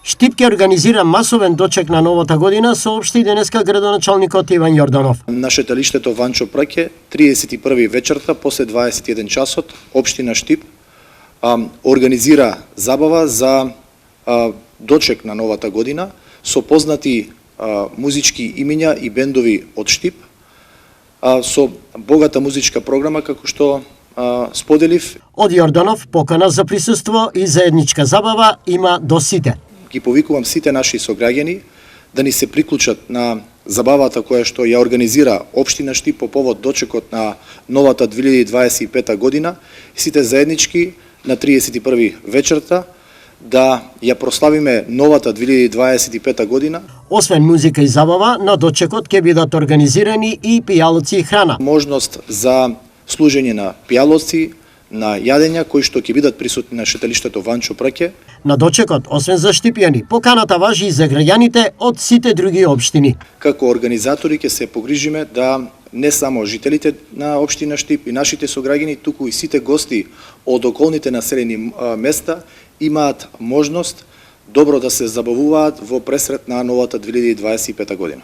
Штип ќе организира масовен дочек на новата година, соопшти денеска градоначалникот Иван Јорданов. На шеталиштето Ванчо Праќе, 31 вечерта, после 21 часот, општина Штип организира забава за дочек на новата година со познати музички имиња и бендови од Штип, со богата музичка програма, како што споделив. Од Јорданов покана за присуство и заедничка забава има до сите. Ги повикувам сите наши сограѓани да ни се приклучат на забавата која што ја организира општина Штип по повод дочекот на новата 2025 година, сите заеднички на 31 вечерта да ја прославиме новата 2025 година. Освен музика и забава, на дочекот ќе бидат организирани и пијалоци и храна. Можност за служење на пијалоци, на јадења кои што ќе бидат присутни на шеталиштето Ванчо Праќе. На дочекот, освен за штипјани, поканата важи и за граѓаните од сите други општини. Како организатори ќе се погрижиме да не само жителите на општина Штип и нашите сограѓани, туку и сите гости од околните населени места имаат можност добро да се забавуваат во пресрет на новата 2025 година.